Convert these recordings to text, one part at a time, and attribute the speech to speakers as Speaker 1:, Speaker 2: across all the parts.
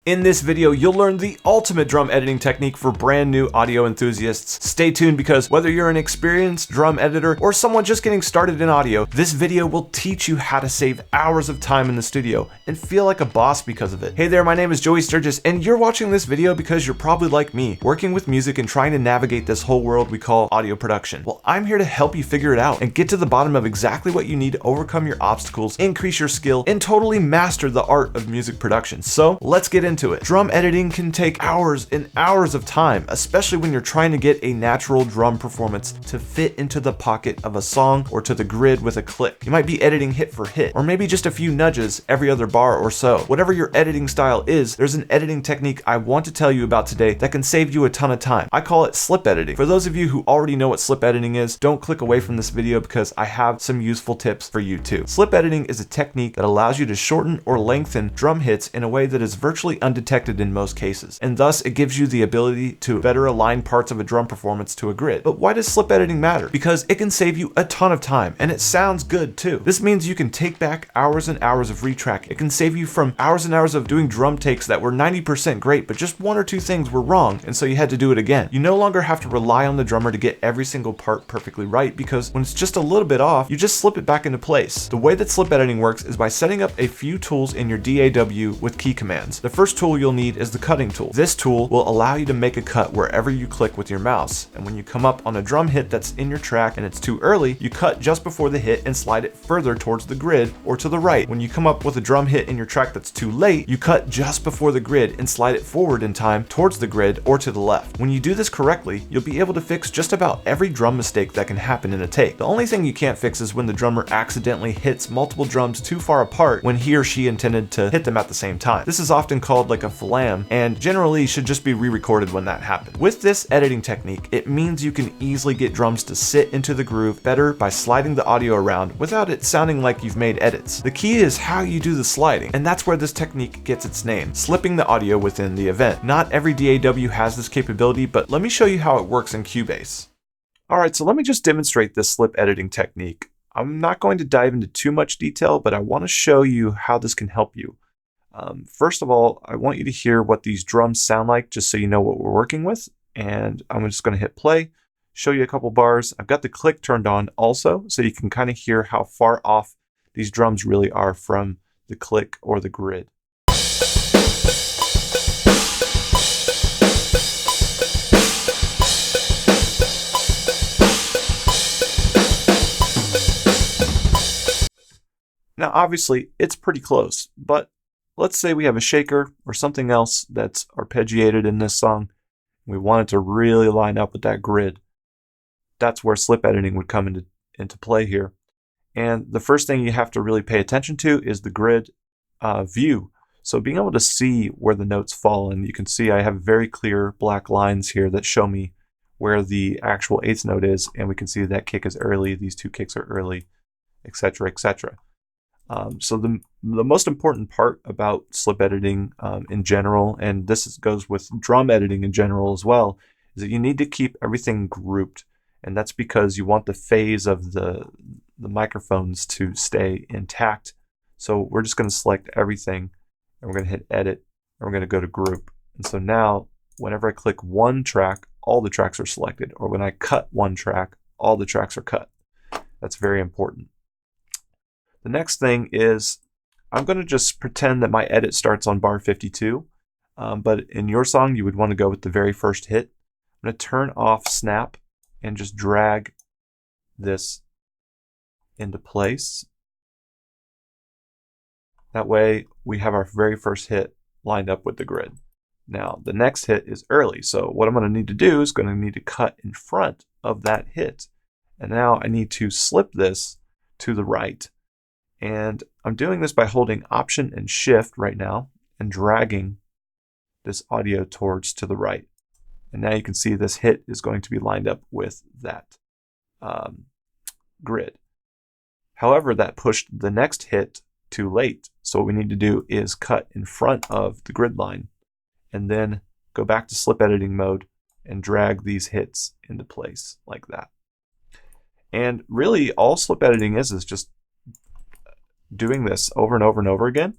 Speaker 1: In this video, you'll learn the ultimate drum editing technique for brand new audio enthusiasts. Stay tuned because whether you're an experienced drum editor or someone just getting started in audio, this video will teach you how to save hours of time in the studio and feel like a boss because of it. Hey there, my name is Joey Sturgis and you're watching this video because you're probably like me, working with music and trying to navigate this whole world we call audio production. Well, I'm here to help you figure it out and get to the bottom of exactly what you need to overcome your obstacles, increase your skill, and totally master the art of music production. So let's get into it. Drum editing can take hours and hours of time, especially when you're trying to get a natural drum performance to fit into the pocket of a song or to the grid with a click. You might be editing hit for hit, or maybe just a few nudges every other bar or so. Whatever your editing style is, there's an editing technique I want to tell you about today that can save you a ton of time. I call it slip editing. For those of you who already know what slip editing is, don't click away from this video because I have some useful tips for you too. Slip editing is a technique that allows you to shorten or lengthen drum hits in a way that is virtually undetected in most cases, and thus it gives you the ability to better align parts of a drum performance to a grid. But why does slip editing matter? Because it can save you a ton of time, and it sounds good too. This means you can take back hours and hours of retrack. It can save you from hours and hours of doing drum takes that were 90% great, but just one or two things were wrong, and so you had to do it again. You no longer have to rely on the drummer to get every single part perfectly right, because when it's just a little bit off, you just slip it back into place. The way that slip editing works is by setting up a few tools in your DAW with key commands. The first tool you'll need is the cutting tool. This tool will allow you to make a cut wherever you click with your mouse, and when you come up on a drum hit that's in your track and it's too early, you cut just before the hit and slide it further towards the grid or to the right. When you come up with a drum hit in your track that's too late, you cut just before the grid and slide it forward in time towards the grid or to the left. When you do this correctly, you'll be able to fix just about every drum mistake that can happen in a take. The only thing you can't fix is when the drummer accidentally hits multiple drums too far apart when he or she intended to hit them at the same time. This is often called like a flam, and generally should just be re-recorded when that happens. With this editing technique, it means you can easily get drums to sit into the groove better by sliding the audio around without it sounding like you've made edits. The key is how you do the sliding, and that's where this technique gets its name, slipping the audio within the event. Not every DAW has this capability, but let me show you how it works in Cubase. Alright, so let me just demonstrate this slip editing technique. I'm not going to dive into too much detail, but I want to show you how this can help you. First of all, I want you to hear what these drums sound like just so you know what we're working with. And I'm just going to hit play, show you a couple bars. I've got the click turned on also, so you can kind of hear how far off these drums really are from the click or the grid. Now, obviously, it's pretty close, but let's say we have a shaker or something else that's arpeggiated in this song. We want it to really line up with that grid. That's where slip editing would come into play here. And the first thing you have to really pay attention to is the grid view. So being able to see where the notes fall, and you can see I have very clear black lines here that show me where the actual eighth note is, and we can see that kick is early, these two kicks are early, etc., etc. So the most important part about slip editing in general, and this goes with drum editing in general as well, is that you need to keep everything grouped. And that's because you want the phase of the microphones to stay intact. So we're just going to select everything, and we're going to hit edit, and we're going to go to group. And so now, whenever I click one track, all the tracks are selected. Or when I cut one track, all the tracks are cut. That's very important. The next thing is I'm going to just pretend that my edit starts on bar 52, but in your song you would want to go with the very first hit. I'm going to turn off snap and just drag this into place. That way we have our very first hit lined up with the grid. Now the next hit is early, so what I'm going to need to do is going to need to cut in front of that hit. And now I need to slip this to the right. And I'm doing this by holding Option and Shift right now and dragging this audio towards to the right. And now you can see this hit is going to be lined up with that grid. However, that pushed the next hit too late. So what we need to do is cut in front of the grid line and then go back to slip editing mode and drag these hits into place like that. And really all slip editing is just doing this over and over and over again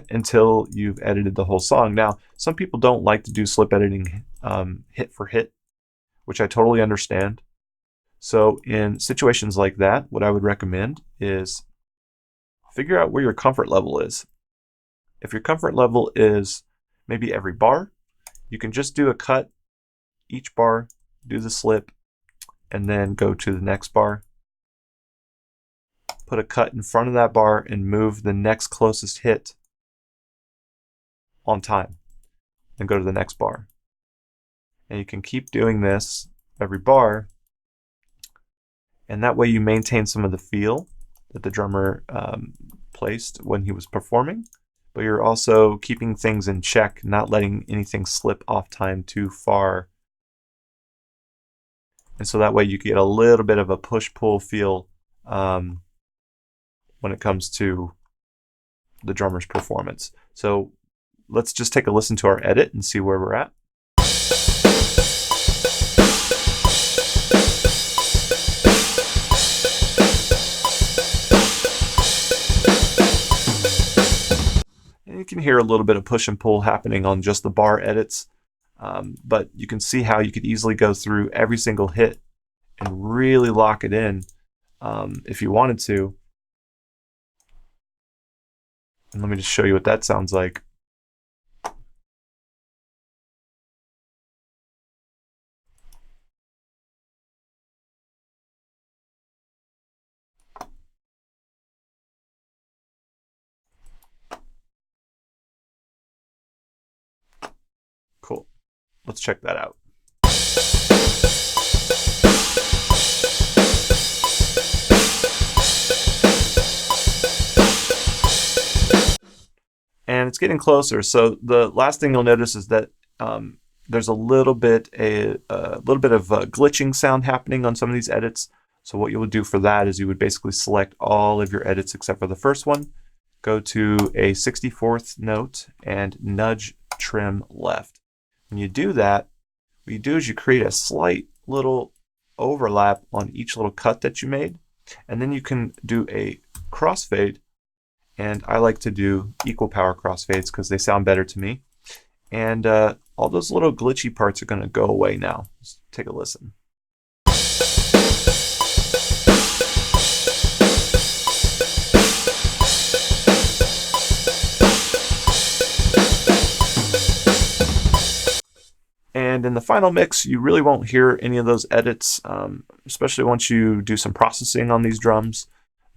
Speaker 1: until you've edited the whole song. Now, some people don't like to do slip editing hit for hit, which I totally understand. So in situations like that, what I would recommend is figure out where your comfort level is. If your comfort level is maybe every bar, you can just do a cut each bar, do the slip, and then go to the next bar. Put a cut in front of that bar and move the next closest hit on time, and go to the next bar. And you can keep doing this every bar, and that way you maintain some of the feel that the drummer placed when he was performing, but you're also keeping things in check, not letting anything slip off time too far. And so that way you get a little bit of a push-pull feel when it comes to the drummer's performance. So let's just take a listen to our edit and see where we're at. And you can hear a little bit of push and pull happening on just the bar edits, but you can see how you could easily go through every single hit and really lock it in if you wanted to. And let me just show you what that sounds like. Cool. Let's check that out. And it's getting closer. So the last thing you'll notice is that there's a little bit of glitching sound happening on some of these edits. So what you would do for that is you would basically select all of your edits except for the first one, go to a 64th note and nudge trim left. When you do that, what you do is you create a slight little overlap on each little cut that you made, and then you can do a crossfade. And I like to do equal power crossfades because they sound better to me. And all those little glitchy parts are going to go away now. Let's take a listen. And in the final mix, you really won't hear any of those edits, especially once you do some processing on these drums.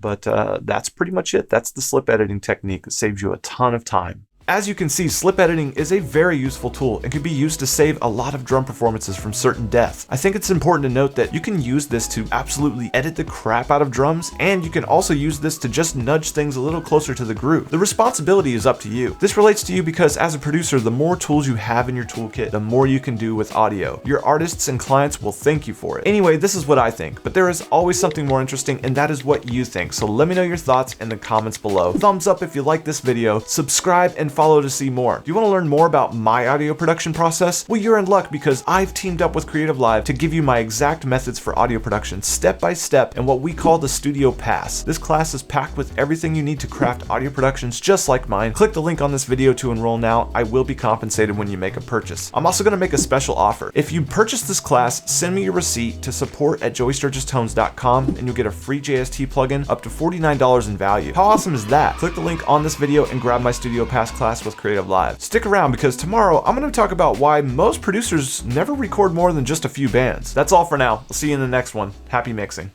Speaker 1: But that's pretty much it. That's the slip editing technique. It saves you a ton of time. As you can see, slip editing is a very useful tool and can be used to save a lot of drum performances from certain death. I think it's important to note that you can use this to absolutely edit the crap out of drums, and you can also use this to just nudge things a little closer to the groove. The responsibility is up to you. This relates to you because as a producer, the more tools you have in your toolkit, the more you can do with audio. Your artists and clients will thank you for it. Anyway, this is what I think, but there is always something more interesting, and that is what you think. So let me know your thoughts in the comments below. Thumbs up if you like this video, subscribe and follow to see more. Do you want to learn more about my audio production process? Well, you're in luck because I've teamed up with Creative Live to give you my exact methods for audio production step by step in what we call the Studio Pass. This class is packed with everything you need to craft audio productions just like mine. Click the link on this video to enroll now. I will be compensated when you make a purchase. I'm also going to make a special offer. If you purchase this class, send me your receipt to support@joeysturgistones.com and you'll get a free JST plugin up to $49 in value. How awesome is that? Click the link on this video and grab my Studio Pass class with Creative Live. Stick around because tomorrow I'm going to talk about why most producers never record more than just a few bands. That's all for now. I'll see you in the next one. Happy mixing.